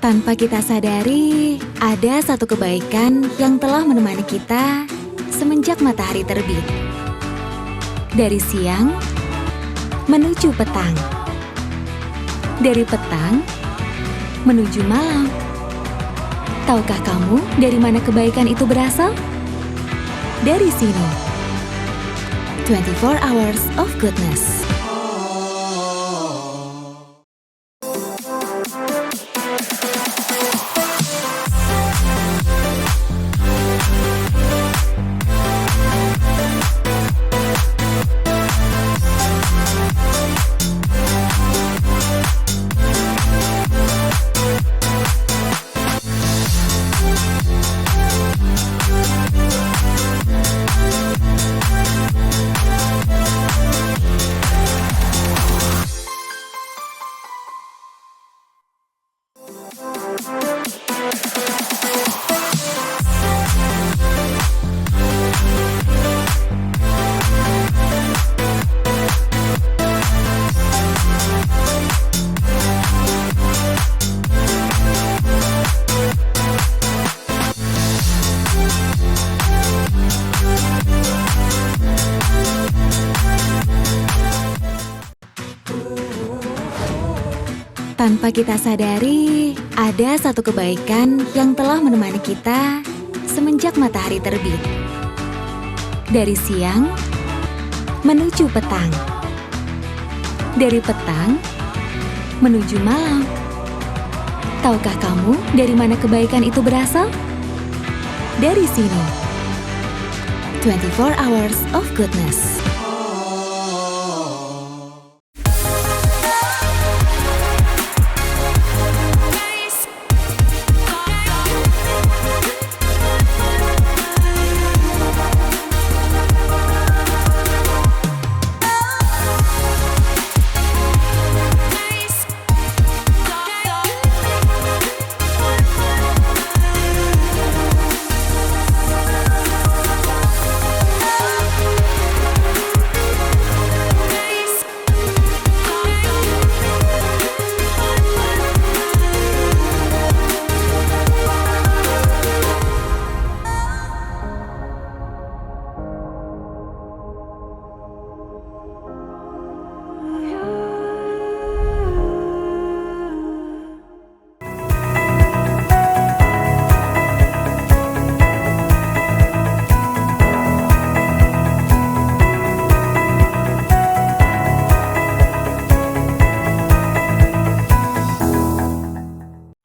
Tanpa kita sadari, ada satu kebaikan yang telah menemani kita semenjak matahari terbit. Dari siang menuju petang. Dari petang menuju malam. Tahukah kamu dari mana kebaikan itu berasal? Dari sini. 24 Hours of Goodness. Tanpa kita sadari, ada satu kebaikan yang telah menemani kita semenjak matahari terbit. Dari siang menuju petang. Dari petang menuju malam. Tahukah kamu dari mana kebaikan itu berasal? Dari sini. 24 Hours of Goodness.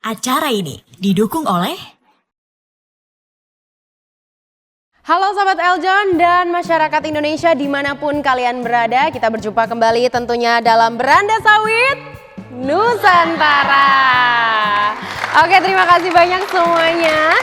Acara ini didukung oleh Halo Sobat Eljon dan masyarakat Indonesia dimanapun kalian berada. Kita berjumpa kembali tentunya dalam Beranda Sawit Nusantara. Oke, terima kasih banyak semuanya.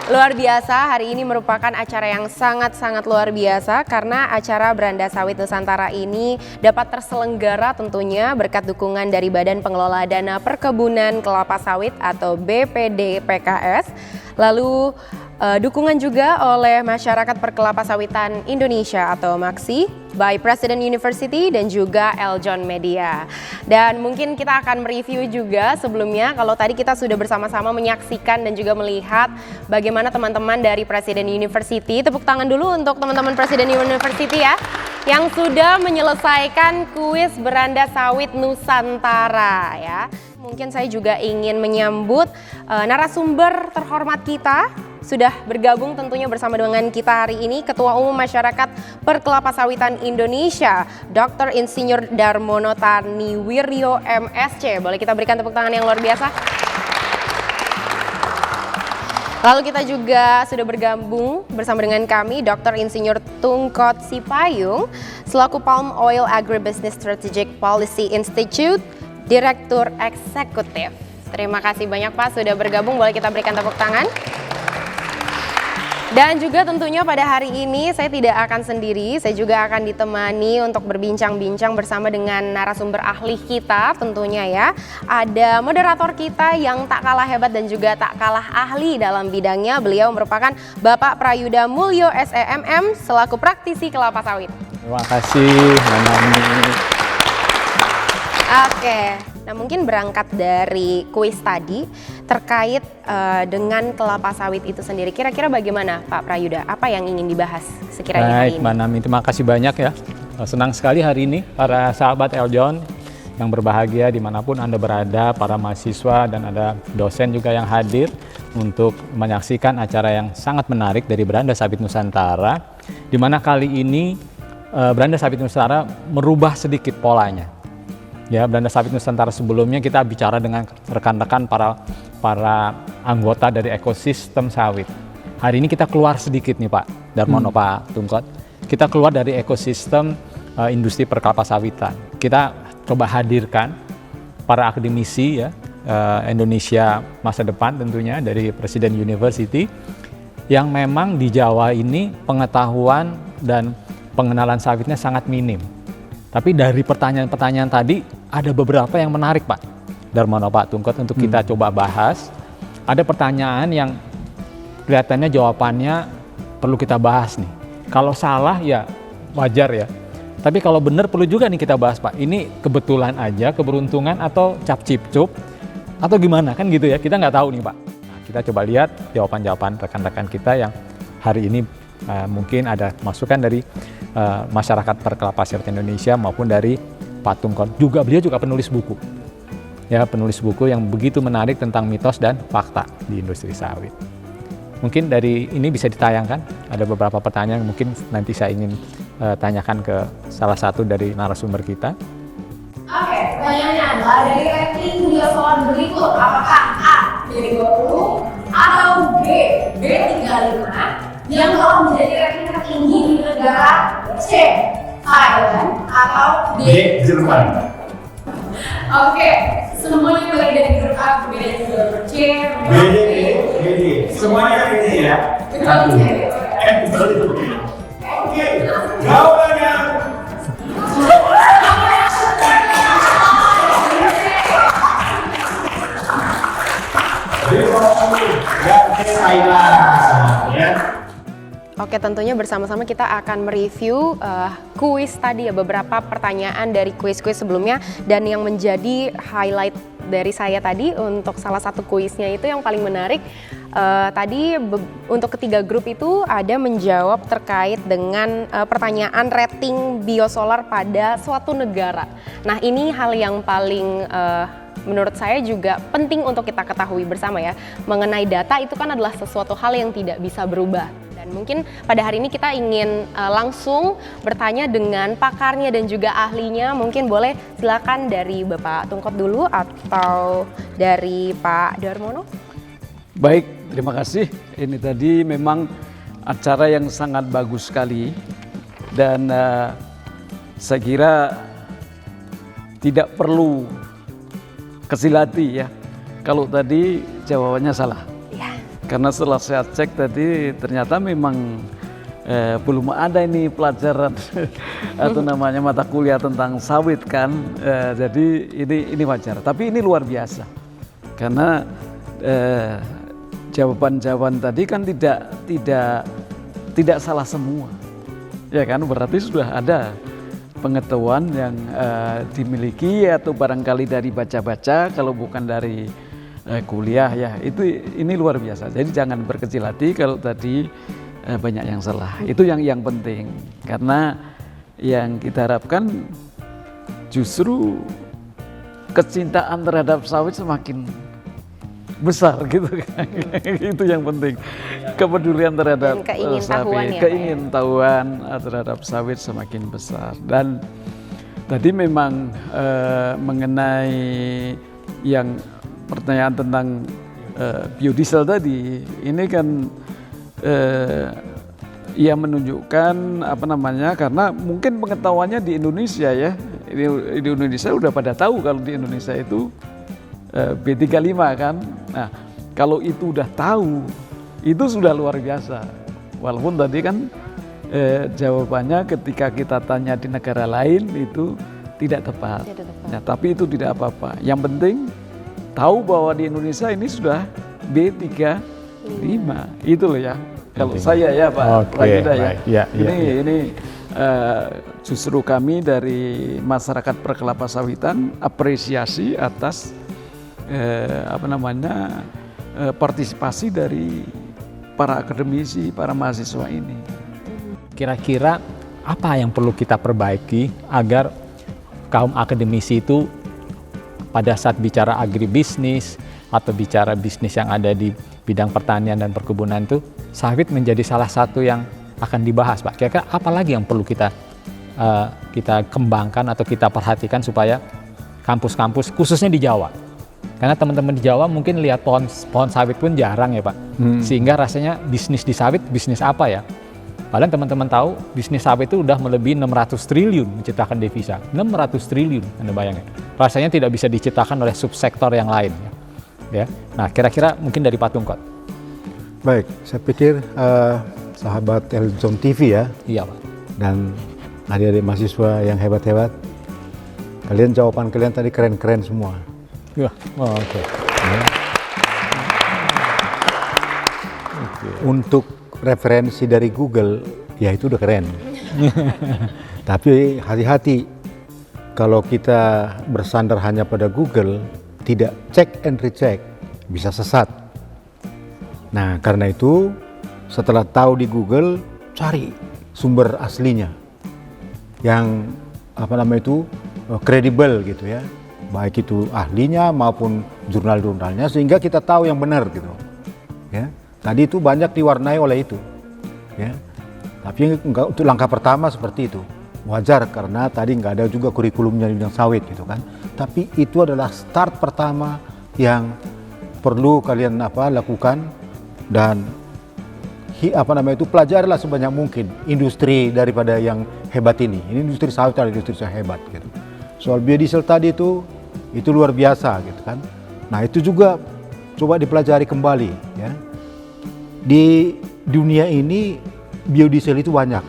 Luar biasa, hari ini merupakan acara yang sangat-sangat luar biasa karena acara Beranda Sawit Nusantara ini dapat terselenggara tentunya berkat dukungan dari Badan Pengelola Dana Perkebunan Kelapa Sawit atau BPDPKS. Lalu dukungan juga oleh Masyarakat Perkelapa Sawitan Indonesia atau MAKSI, by President University dan juga Eljon Media. Dan mungkin kita akan mereview juga sebelumnya kalau tadi kita sudah bersama-sama menyaksikan dan juga melihat bagaimana teman-teman dari Presiden University, tepuk tangan dulu untuk teman-teman Presiden University ya, yang sudah menyelesaikan kuis Beranda Sawit Nusantara ya. Mungkin saya juga ingin menyambut narasumber terhormat kita. Sudah bergabung tentunya bersama dengan kita hari ini Ketua Umum Masyarakat Perkelapa Sawitan Indonesia, Dr. Insinyur Darmono Taniwiryo MSc. Boleh kita berikan tepuk tangan yang luar biasa? Lalu kita juga sudah bergabung bersama dengan kami Dr. Insinyur Tungkot Sipayung selaku Palm Oil Agribusiness Strategic Policy Institute, Direktur Eksekutif. Terima kasih banyak Pak sudah bergabung, boleh kita berikan tepuk tangan. Dan juga tentunya pada hari ini saya tidak akan sendiri, saya juga akan ditemani untuk berbincang-bincang bersama dengan narasumber ahli kita tentunya ya. Ada moderator kita yang tak kalah hebat dan juga tak kalah ahli dalam bidangnya. Beliau merupakan Bapak Prayuda Mulyo SEMM selaku praktisi kelapa sawit. Terima kasih Mbak Nani. Oke, nah mungkin berangkat dari kuis tadi terkait dengan kelapa sawit itu sendiri. Kira-kira bagaimana Pak Prayudha? Apa yang ingin dibahas sekiranya hari Baik, ini? Mbak Nami, terima kasih banyak ya. Senang sekali hari ini para sahabat Eljon yang berbahagia dimanapun Anda berada, para mahasiswa dan ada dosen juga yang hadir untuk menyaksikan acara yang sangat menarik dari Beranda Sawit Nusantara, di mana kali ini Beranda Sawit Nusantara merubah sedikit polanya. Ya, Beranda Sawit Nusantara sebelumnya kita bicara dengan rekan-rekan para anggota dari ekosistem sawit. Hari ini kita keluar sedikit nih Pak Darmono, Pak Tungkot. Kita keluar dari ekosistem industri perkelapa sawitan. Kita coba hadirkan para akademisi ya, Indonesia masa depan tentunya dari Presiden University yang memang di Jawa ini pengetahuan dan pengenalan sawitnya sangat minim. Tapi dari pertanyaan-pertanyaan tadi ada beberapa yang menarik Pak Darmono, Pak Tungkot untuk kita coba bahas. Ada pertanyaan yang kelihatannya jawabannya perlu kita bahas nih. Kalau salah ya wajar ya. Tapi kalau benar perlu juga nih kita bahas Pak. Ini kebetulan aja, keberuntungan atau cap cip-cup atau gimana kan gitu ya. Kita nggak tahu nih Pak. Nah, kita coba lihat jawaban-jawaban rekan-rekan kita yang hari ini mungkin ada masukan dari masyarakat perkelapa sawit Indonesia maupun dari Pak Tungkot. Beliau juga penulis buku. Ya, penulis buku yang begitu menarik tentang mitos dan fakta di industri sawit. Mungkin dari ini bisa ditayangkan, ada beberapa pertanyaan yang mungkin nanti saya ingin tanyakan ke salah satu dari narasumber kita. Oke, pertanyaannya adalah dari ranking biosolar berikut, apakah A dari 20 atau B 35 yang telah menjadi ranking tertinggi di negara C Thailand atau D Jerman. Oke, semuanya mulai dari grup A, B dan juga grup C. BD. Semuanya BD ya. Betul, C. Betul itu. Oke, jawabannya. Ya. Oke, tentunya bersama-sama kita akan mereview kuis tadi ya, beberapa pertanyaan dari kuis-kuis sebelumnya, dan yang menjadi highlight dari saya tadi untuk salah satu kuisnya itu yang paling menarik tadi untuk ketiga grup itu ada menjawab terkait dengan pertanyaan rating biosolar pada suatu negara. Nah, ini hal yang paling menurut saya juga penting untuk kita ketahui bersama ya, mengenai data itu kan adalah sesuatu hal yang tidak bisa berubah. Dan mungkin pada hari ini kita ingin langsung bertanya dengan pakarnya dan juga ahlinya. Mungkin boleh silakan dari Bapak Tungkot dulu atau dari Pak Darmono. Baik, terima kasih. Ini tadi memang acara yang sangat bagus sekali dan saya kira tidak perlu kecil hati ya kalau tadi jawabannya salah. Karena setelah saya cek tadi ternyata memang belum ada ini pelajaran atau namanya mata kuliah tentang sawit kan. Jadi ini wajar. Tapi ini luar biasa karena jawaban-jawaban tadi kan tidak salah semua. Ya kan, berarti sudah ada pengetahuan yang dimiliki atau barangkali dari baca-baca, kalau bukan dari kuliah ya, ini luar biasa. Jadi jangan berkecil hati kalau tadi banyak yang salah. Itu yang penting, karena yang kita harapkan justru kecintaan terhadap sawit semakin besar gitu kan. Itu yang penting, kepedulian terhadap sawit, keingintahuan terhadap sawit semakin besar. Dan tadi memang mengenai yang pertanyaan tentang biodiesel tadi, ini kan ia menunjukkan apa namanya, karena mungkin pengetahuannya di Indonesia ya, di Indonesia udah pada tahu kalau di Indonesia itu B35 kan. Nah, kalau itu udah tahu, itu sudah luar biasa. Walaupun tadi kan jawabannya ketika kita tanya di negara lain itu tidak tepat. Ya, tapi itu tidak apa-apa. Yang penting tahu bahwa di Indonesia ini sudah B35. Itu loh ya. Kalau saya ya Pak Prayudha ya. Ini justru kami dari masyarakat perkelapa sawitan apresiasi atas partisipasi dari para akademisi, para mahasiswa ini. Kira-kira apa yang perlu kita perbaiki agar kaum akademisi itu pada saat bicara agribisnis atau bicara bisnis yang ada di bidang pertanian dan perkebunan itu, sawit menjadi salah satu yang akan dibahas, Pak. Kira-kira apa lagi yang perlu kita kembangkan atau kita perhatikan supaya kampus-kampus khususnya di Jawa, karena teman-teman di Jawa mungkin lihat pohon sawit pun jarang ya Pak, sehingga rasanya bisnis di sawit bisnis apa ya? Padahal teman-teman tahu bisnis sawit itu udah melebihi 600 triliun menciptakan devisa, 600 triliun, Anda bayangin. Rasanya tidak bisa diciptakan oleh subsektor yang lain. Ya. Nah, kira-kira mungkin dari Pak Tungkot. Baik, saya pikir sahabat Eljon TV ya, Iya Pak. dan adik-adik mahasiswa yang hebat-hebat, jawaban kalian tadi keren-keren semua. Ya, oke. Untuk referensi dari Google, ya itu udah keren. Tapi hati-hati, kalau kita bersandar hanya pada Google, tidak check and recheck, bisa sesat. Nah, karena itu setelah tahu di Google, cari sumber aslinya yang kredibel gitu ya, baik itu ahlinya maupun jurnal-jurnalnya, sehingga kita tahu yang benar gitu ya. Tadi itu banyak diwarnai oleh itu ya, tapi enggak, untuk langkah pertama seperti itu wajar karena tadi nggak ada juga kurikulumnya di bidang sawit gitu kan, tapi itu adalah start pertama yang perlu kalian lakukan. Dan pelajarilah sebanyak mungkin industri daripada yang hebat ini industri sawit adalah industri yang hebat gitu. Soal biodiesel tadi itu luar biasa gitu kan. Nah, itu juga coba dipelajari kembali ya. Di dunia ini biodiesel itu banyak,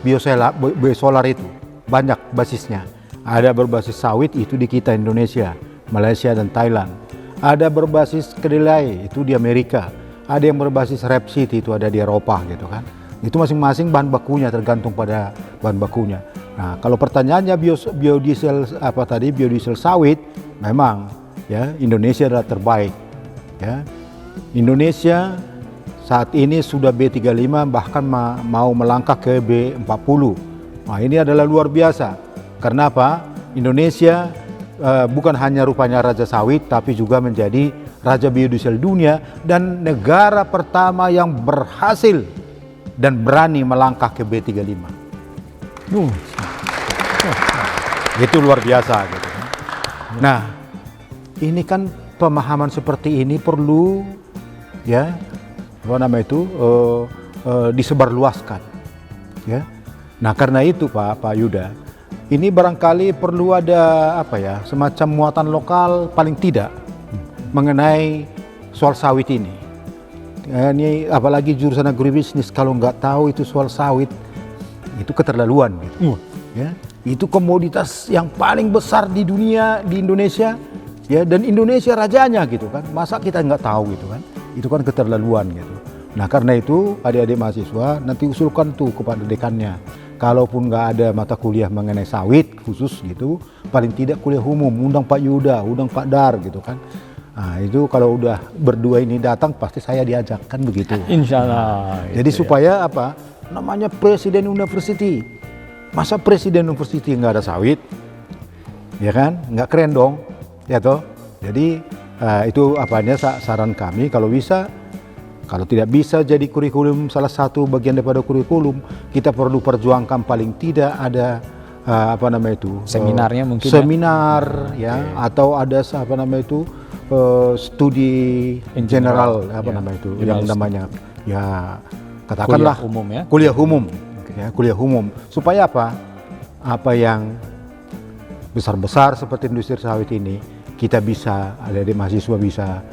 biosolar itu banyak basisnya. Ada berbasis sawit itu di kita Indonesia, Malaysia dan Thailand. Ada berbasis kedelai itu di Amerika. Ada yang berbasis rapeseed itu ada di Eropa gitu kan. Itu masing-masing bahan bakunya tergantung pada bahan bakunya. Nah, kalau pertanyaannya biodiesel sawit, memang ya Indonesia adalah terbaik ya. Indonesia saat ini sudah B35 bahkan mau melangkah ke B40. Nah, ini adalah luar biasa. Karena apa? Indonesia bukan hanya rupanya raja sawit, tapi juga menjadi raja biodiesel dunia dan negara pertama yang berhasil dan berani melangkah ke B35. Itu luar biasa gitu. Nah, ini kan pemahaman seperti ini perlu ya disebarluaskan ya. Nah, karena itu Pak Yuda, ini barangkali perlu ada semacam muatan lokal paling tidak mengenai soal sawit ini. Ini apalagi jurusan agribisnis, kalau nggak tahu itu soal sawit, itu keterlaluan gitu. Ya, itu komoditas yang paling besar di dunia, di Indonesia ya, dan Indonesia rajanya gitu kan. Masa kita nggak tahu gitu kan? Itu kan keterlaluan gitu. Nah, karena itu adik-adik mahasiswa nanti usulkan tuh kepada dekannya. Kalaupun nggak ada mata kuliah mengenai sawit khusus gitu, paling tidak kuliah umum, undang Pak Yuda, undang Pak Dar gitu kan. Nah, itu kalau udah berdua ini datang pasti saya diajak kan begitu. Insya Allah. Jadi supaya namanya Presiden University. Masa Presiden University nggak ada sawit? Ya kan? Nggak keren dong, ya toh. Jadi itu saran kami kalau bisa. Kalau tidak bisa jadi kurikulum, salah satu bagian daripada kurikulum, kita perlu perjuangkan paling tidak ada seminarnya mungkin seminar ya, atau ada studi general yang namanya ya katakanlah kuliah umum ya. Kuliah umum supaya apa yang besar-besar seperti industri sawit ini kita bisa, adik-adik mahasiswa bisa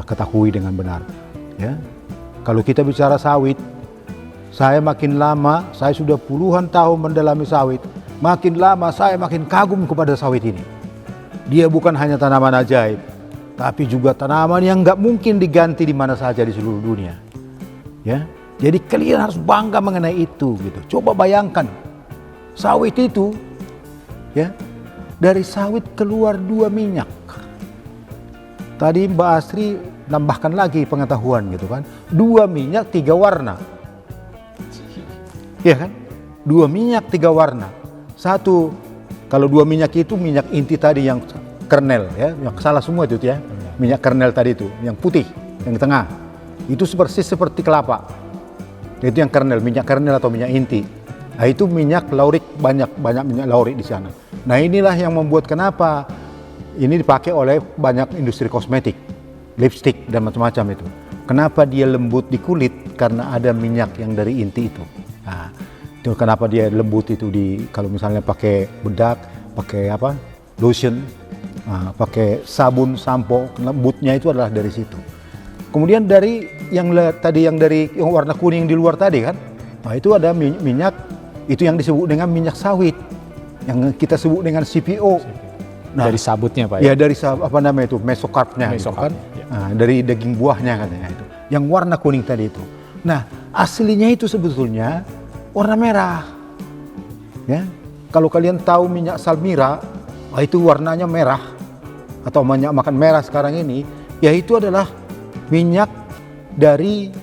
ketahui dengan benar ya. Kalau kita bicara sawit, saya makin lama, saya sudah puluhan tahun mendalami sawit, makin lama saya makin kagum kepada sawit ini. Dia bukan hanya tanaman ajaib, tapi juga tanaman yang nggak mungkin diganti di mana saja di seluruh dunia. Ya, jadi kalian harus bangga mengenai itu gitu. Coba bayangkan, Sawit itu, ya, dari sawit keluar 2 minyak. Tadi Mbak Astri nambahkan lagi pengetahuan gitu kan. 2 minyak 3 warna. Iya kan? 2 minyak 3 warna. Satu, kalau 2 minyak itu minyak inti tadi yang kernel ya, yang salah semua itu ya. Minyak kernel tadi itu, yang putih, yang di tengah. Itu persis seperti kelapa. Itu yang kernel, minyak kernel atau minyak inti. Nah, itu minyak laurik, banyak minyak laurik di sana. Nah, inilah yang membuat kenapa ini dipakai oleh banyak industri kosmetik, lipstick dan macam-macam itu. Kenapa dia lembut di kulit? Karena ada minyak yang dari inti itu. Nah, itu kenapa dia lembut itu kalau misalnya pakai bedak, pakai lotion, pakai sabun, sampo, lembutnya itu adalah dari situ. Kemudian dari yang warna kuning di luar tadi kan, nah itu ada minyak, itu yang disebut dengan minyak sawit, yang kita sebut dengan CPO. Nah, Dari sabutnya Pak ya? Ya dari mesokarpnya gitu kan, dari daging buahnya katanya itu, yang warna kuning tadi itu. Nah, aslinya itu sebetulnya warna merah. Ya, kalau kalian tahu minyak salmira, itu warnanya merah. Atau minyak makan merah sekarang ini, yaitu adalah minyak dari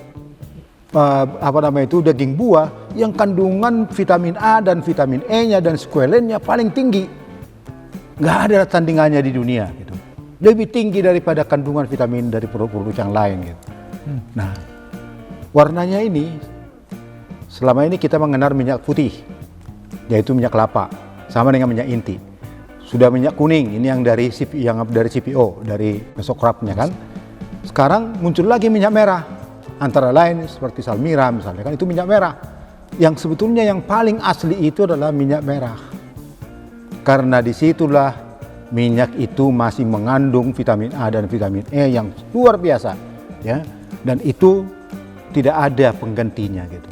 daging buah yang kandungan vitamin A dan vitamin E-nya dan squalennya paling tinggi. Nggak ada tandingannya di dunia gitu. Lebih tinggi daripada kandungan vitamin dari produk-produk yang lain gitu. Nah, warnanya ini selama ini kita mengenal minyak putih, yaitu minyak kelapa, sama dengan minyak inti. Sudah minyak kuning, ini yang dari CPO, dari mesokarpnya kan. Sekarang muncul lagi minyak merah, antara lain seperti salmira misalnya kan, itu minyak merah. Yang sebetulnya yang paling asli itu adalah minyak merah. Karena disitulah minyak itu masih mengandung vitamin A dan vitamin E yang luar biasa, ya. Dan itu tidak ada penggantinya gitu.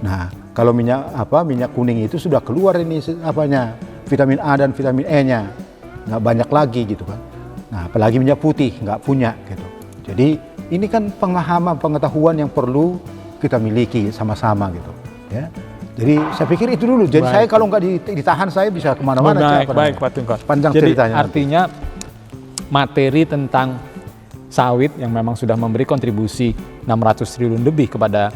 Nah, kalau minyak kuning itu sudah keluar ini vitamin A dan vitamin E-nya, nggak banyak lagi gitu kan. Nah, apalagi minyak putih nggak punya gitu. Jadi ini kan pengetahuan yang perlu kita miliki sama-sama gitu, ya. Jadi saya pikir itu dulu. Jadi saya kalau nggak ditahan saya bisa kemana-mana. Baik Pak Tungkol. Panjang Jadi ceritanya. Artinya materi tentang sawit yang memang sudah memberi kontribusi 600 triliun lebih kepada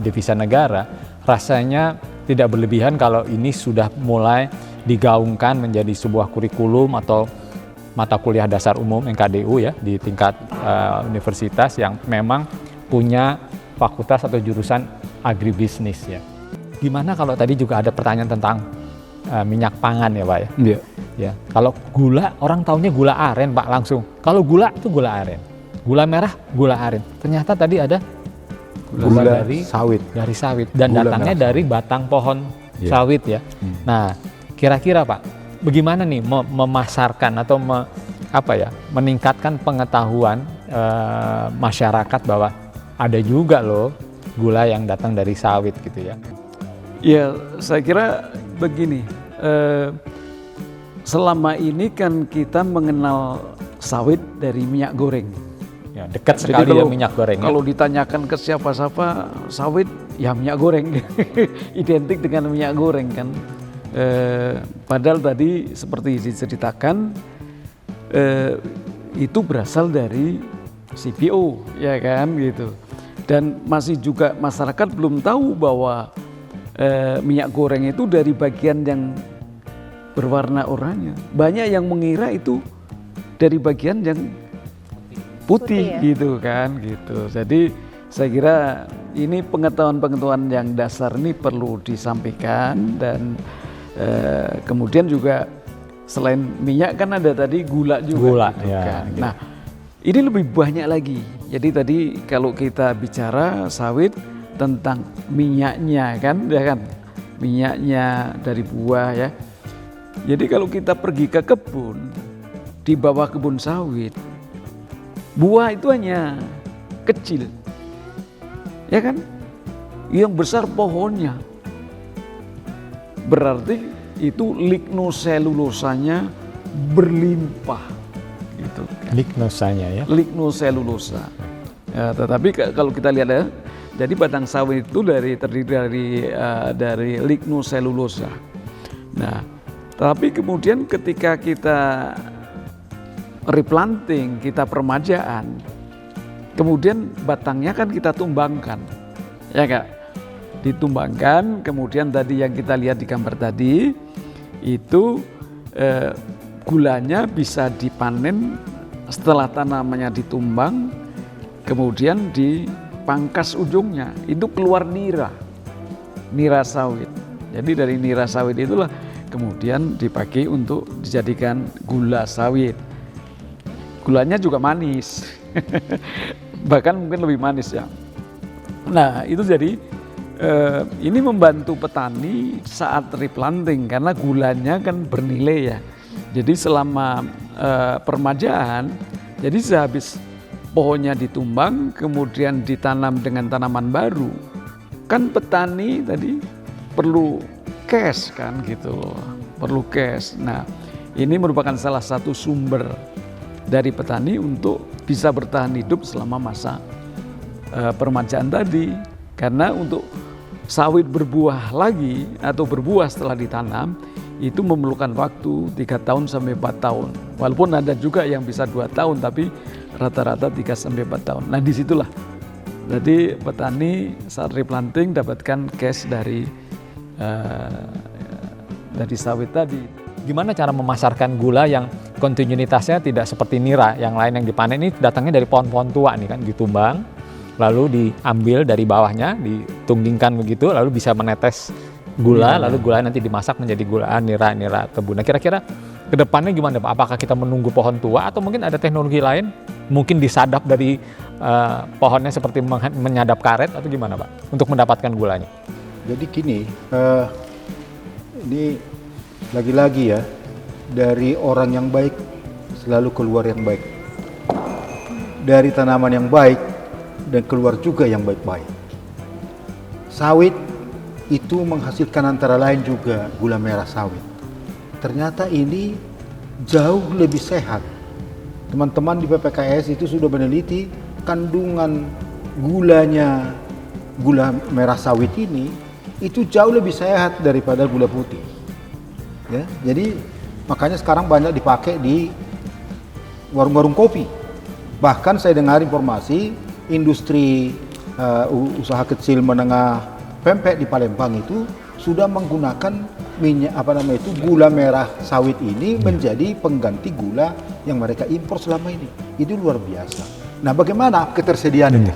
devisa negara, rasanya tidak berlebihan kalau ini sudah mulai digaungkan menjadi sebuah kurikulum atau mata kuliah dasar umum NKDU ya di tingkat universitas yang memang punya fakultas atau jurusan agribisnis ya. Gimana kalau tadi juga ada pertanyaan tentang minyak pangan ya Pak ya? Iya. Ya, kalau gula orang taunya gula aren Pak langsung. Kalau gula itu gula aren. Gula merah gula aren. Ternyata tadi ada gula dari sawit. Dari sawit dan Gula datangnya merah dari batang pohon sawit ya. Nah, kira-kira Pak, bagaimana nih memasarkan atau meningkatkan pengetahuan masyarakat bahwa ada juga loh gula yang datang dari sawit gitu ya? Ya, saya kira begini, selama ini kan kita mengenal sawit dari minyak goreng. Ya, dekat sekali ya minyak goreng. Kalau ditanyakan ke siapa-siapa sawit, ya minyak goreng, identik dengan minyak goreng kan. Padahal tadi seperti diceritakan, itu berasal dari CPO, ya kan gitu. Dan masih juga masyarakat belum tahu bahwa minyak goreng itu dari bagian yang berwarna oranye. Banyak yang mengira itu dari bagian yang putih gitu kan gitu. Jadi saya kira ini pengetahuan-pengetahuan yang dasar ini perlu disampaikan dan kemudian juga selain minyak kan ada tadi gula juga gitu ya, kan. Nah, ini lebih banyak lagi. Jadi tadi kalau kita bicara sawit tentang minyaknya kan, ya kan, minyaknya dari buah ya. Jadi kalau kita pergi ke kebun, di bawah kebun sawit, buah itu hanya kecil, ya kan? Yang besar pohonnya, berarti itu lignoselulosanya berlimpah, gitu. Lignosanya ya? Lignoselulosa. Ya, tetapi kalau kita lihat ya, jadi batang sawit itu terdiri dari lignoselulosa. Nah, tapi kemudian ketika kita replanting, kita permajaan, kemudian batangnya kan kita tumbangkan, ya Kak? Ditumbangkan, kemudian tadi yang kita lihat di gambar tadi, itu gulanya bisa dipanen setelah tanamannya ditumbang, kemudian dipangkas ujungnya, itu keluar nira sawit. Jadi dari nira sawit itulah kemudian dipakai untuk dijadikan gula sawit. Gulanya juga manis, bahkan mungkin lebih manis ya. Nah itu jadi ini membantu petani saat replanting karena gulanya kan bernilai ya. Jadi selama permajaan, jadi sehabis pohonnya ditumbang kemudian ditanam dengan tanaman baru, kan petani tadi perlu cash kan gitu loh, perlu cash. Nah ini merupakan salah satu sumber dari petani untuk bisa bertahan hidup selama masa permajaan tadi. Karena untuk sawit berbuah lagi atau berbuah setelah ditanam itu memerlukan waktu 3 tahun sampai 4 tahun. Walaupun ada juga yang bisa 2 tahun tapi rata-rata 3 sampai 4 tahun. Nah disitulah jadi petani saat replanting dapatkan cash dari sawit tadi. Gimana cara memasarkan gula yang kontinuitasnya tidak seperti nira yang lain yang dipanen? Ini datangnya dari pohon-pohon tua nih kan, ditumbang, lalu diambil dari bawahnya, ditunggingkan begitu, lalu bisa menetes gula, lalu gula nanti dimasak menjadi gula nira tebu. Nah kira-kira ke depannya gimana Pak? Apakah kita menunggu pohon tua atau mungkin ada teknologi lain? Mungkin disadap dari pohonnya seperti menyadap karet atau gimana Pak? Untuk mendapatkan gulanya? Jadi gini, ini lagi-lagi ya, dari orang yang baik selalu keluar yang baik. Dari tanaman yang baik dan keluar juga yang baik-baik. Sawit itu menghasilkan antara lain juga gula merah sawit. Ternyata ini jauh lebih sehat. Teman-teman di PPKS itu sudah meneliti kandungan gulanya, gula merah sawit ini itu jauh lebih sehat daripada gula putih. Ya, jadi makanya sekarang banyak dipakai di warung-warung kopi. Bahkan saya dengar informasi industri usaha kecil menengah pempek di Palembang itu sudah menggunakan minyak gula merah sawit ini menjadi pengganti gula yang mereka impor selama ini. Itu luar biasa. Nah, bagaimana ketersediaan ini?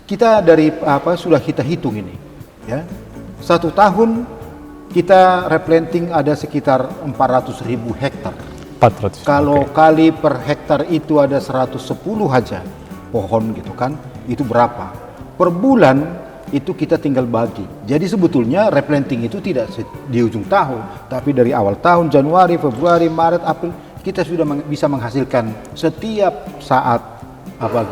Kita dari sudah kita hitung ini, ya. 1 tahun kita replanting ada sekitar 400.000 hektar. 400. Kalau kali per hektar itu ada 110 aja pohon gitu kan, itu berapa? Per bulan itu kita tinggal bagi. Jadi sebetulnya replanting itu tidak di ujung tahun, tapi dari awal tahun, Januari, Februari, Maret, April, kita sudah bisa menghasilkan setiap saat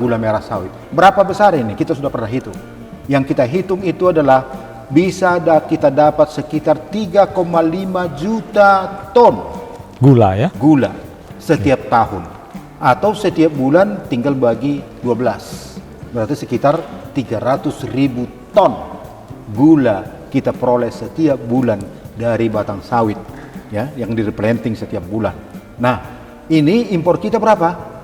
gula merah sawit. Berapa besar ini? Kita sudah pernah hitung. Yang kita hitung itu adalah bisa kita dapat sekitar 3,5 juta ton gula ya? Gula setiap tahun. Atau setiap bulan tinggal bagi 12. Berarti sekitar 300.000 ton gula kita peroleh setiap bulan dari batang sawit ya, yang direplanting setiap bulan. Nah, ini impor kita berapa?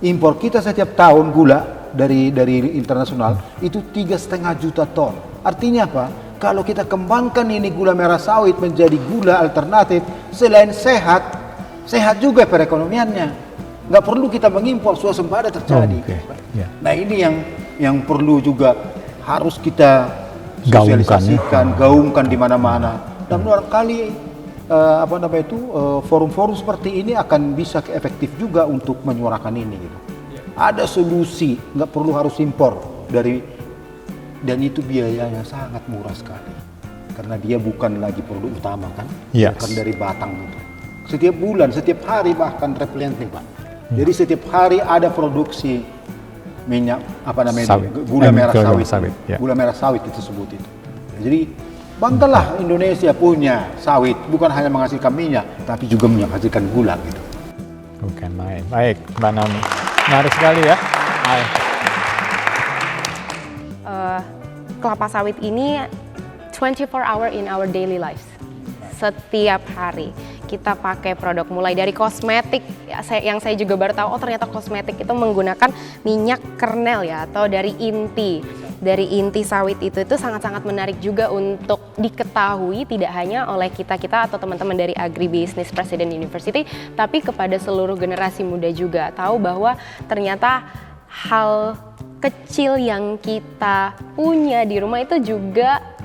Impor kita setiap tahun gula dari internasional itu 3,5 juta ton. Artinya apa? Kalau kita kembangkan ini gula merah sawit menjadi gula alternatif, selain sehat juga perekonomiannya. Nggak perlu kita mengimpor, swasembada terjadi. Nah ini yang perlu juga harus kita sosialisasikan, gaungkan di mana-mana. Dan barangkali forum-forum seperti ini akan bisa efektif juga untuk menyuarakan ini. Gitu. Ada solusi, nggak perlu harus impor dan itu biayanya sangat murah sekali karena dia bukan lagi produk utama kan, bukan dari batang gitu. Setiap bulan, setiap hari bahkan replanting Pak. Jadi setiap hari ada produksi minyak gula merah sawit. Gula merah sawit disebut itu. Jadi banggalah Indonesia punya sawit, bukan hanya menghasilkan minyak tapi juga menghasilkan gula gitu. Bukan main. Baik, Mbak Naomi. Menarik sekali ya. Kelapa sawit ini 24 hour in our daily lives. setiap hari kita pakai produk mulai dari kosmetik yang saya juga baru tahu, oh ternyata kosmetik itu menggunakan minyak kernel ya, atau dari inti sawit itu sangat-sangat menarik juga untuk diketahui tidak hanya oleh kita atau teman-teman dari Agribisnis Presiden University, tapi kepada seluruh generasi muda juga tahu bahwa ternyata hal kecil yang kita punya di rumah itu juga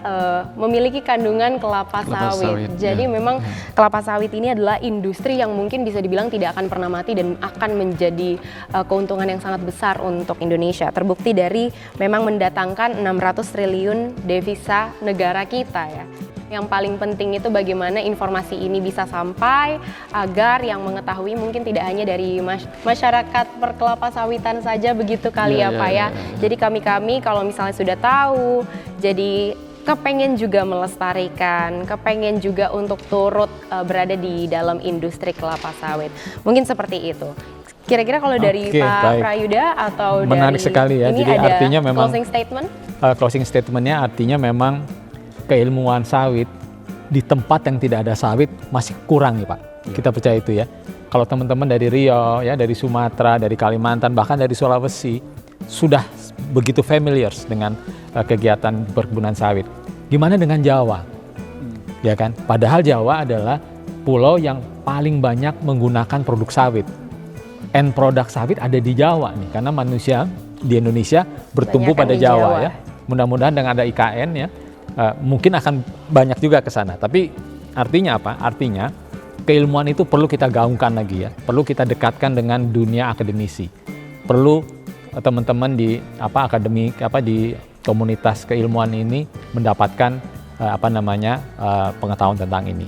memiliki kandungan kelapa sawit. Jadi memang kelapa sawit ini adalah industri yang mungkin bisa dibilang tidak akan pernah mati dan akan menjadi keuntungan yang sangat besar untuk Indonesia. Terbukti dari memang mendatangkan 600 triliun devisa negara kita ya. Yang paling penting itu bagaimana informasi ini bisa sampai agar yang mengetahui mungkin tidak hanya dari masyarakat perkelapa sawitan saja begitu kali ya Pak ya. Jadi kami kalau misalnya sudah tahu, jadi kepengen juga melestarikan, kepengen juga untuk turut berada di dalam industri kelapa sawit. Mungkin seperti itu. Kira-kira kalau dari Pak Prayudha atau menarik dari sekali ya. ini Jadi ada artinya memang closing statement? Closing statementnya artinya memang keilmuan sawit di tempat yang tidak ada sawit masih kurang nih Pak. Kita percaya itu ya. Kalau teman-teman dari Riau, ya dari Sumatera, dari Kalimantan, bahkan dari Sulawesi sudah begitu familiar dengan kegiatan perkebunan sawit. Gimana dengan Jawa? Ya kan? Padahal Jawa adalah pulau yang paling banyak menggunakan produk sawit. End produk sawit ada di Jawa nih, karena manusia di Indonesia bertumbuh pada Jawa ya. Mudah-mudahan dengan ada IKN ya, mungkin akan banyak juga ke sana. Tapi artinya apa? Artinya keilmuan itu perlu kita gaungkan lagi ya, perlu kita dekatkan dengan dunia akademisi. Perlu teman-teman di akademik di komunitas keilmuan ini mendapatkan pengetahuan tentang ini.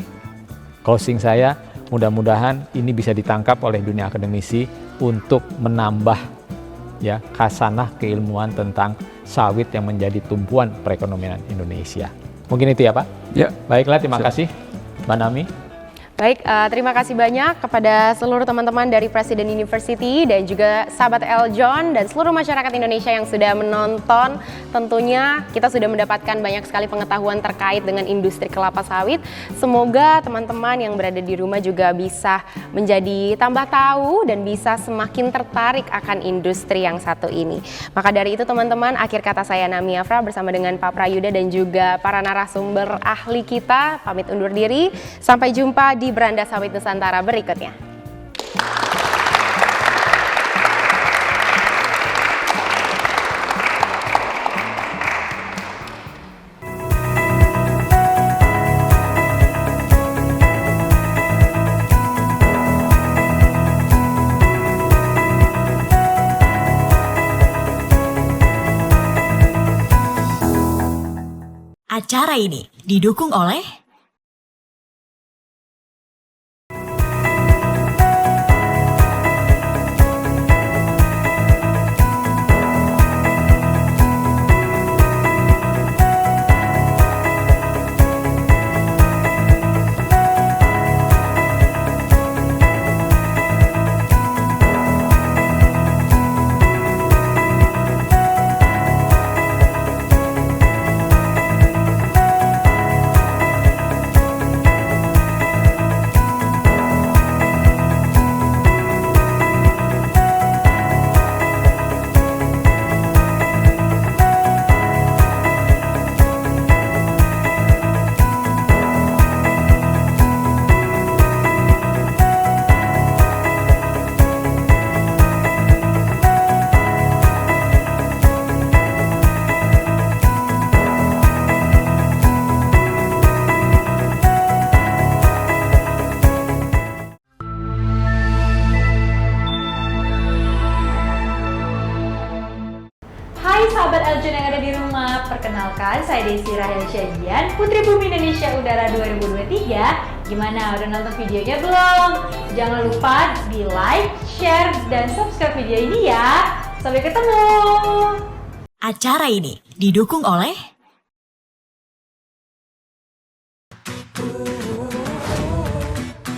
Closing saya, mudah-mudahan ini bisa ditangkap oleh dunia akademisi untuk menambah ya khasanah keilmuan tentang sawit yang menjadi tumpuan perekonomian Indonesia. Mungkin itu ya Pak? Ya. Baiklah, terima kasih Mbak Nami. Baik, terima kasih banyak kepada seluruh teman-teman dari Presiden University dan juga sahabat Eljon dan seluruh masyarakat Indonesia yang sudah menonton. Tentunya kita sudah mendapatkan banyak sekali pengetahuan terkait dengan industri kelapa sawit. Semoga teman-teman yang berada di rumah juga bisa menjadi tambah tahu dan bisa semakin tertarik akan industri yang satu ini. Maka dari itu teman-teman, akhir kata saya Nami Afra bersama dengan Pak Prayudha dan juga para narasumber ahli kita pamit undur diri. Sampai jumpa di Beranda Sawit Nusantara berikutnya. Acara ini didukung oleh sahabat Eljon yang ada di rumah, perkenalkan saya Desi Rahel Syadian, Putri Bumi Indonesia Udara 2023. Gimana, udah nonton videonya belum? Jangan lupa di like, share, dan subscribe video ini ya. Sampai ketemu! Acara ini didukung oleh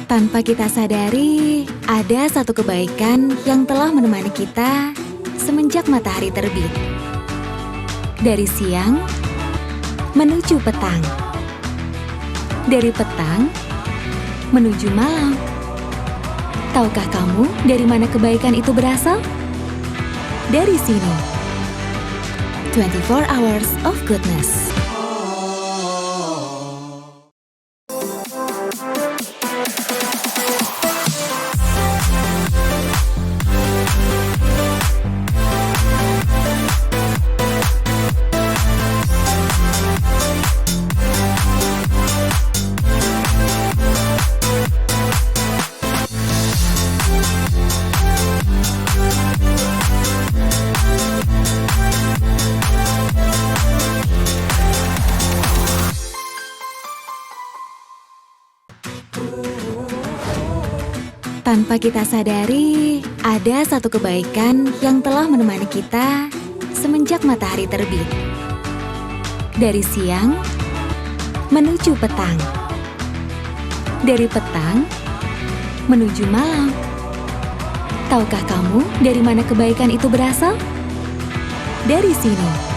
Tanpa kita sadari, ada satu kebaikan yang telah menemani kita semenjak matahari terbit. Dari siang menuju petang. Dari petang menuju malam. Tahukah kamu dari mana kebaikan itu berasal? Dari sini. 24 Hours of Goodness. Tanpa kita sadari, ada satu kebaikan yang telah menemani kita semenjak matahari terbit. Dari siang menuju petang. Dari petang menuju malam. Tahukah kamu dari mana kebaikan itu berasal? Dari sini.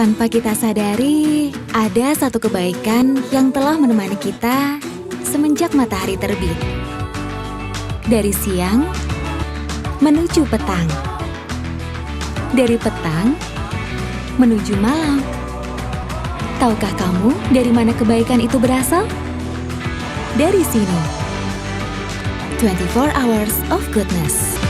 Tanpa kita sadari, ada satu kebaikan yang telah menemani kita semenjak matahari terbit. Dari siang menuju petang. Dari petang menuju malam. Tahukah kamu dari mana kebaikan itu berasal? Dari sini. 24 Hours of Goodness.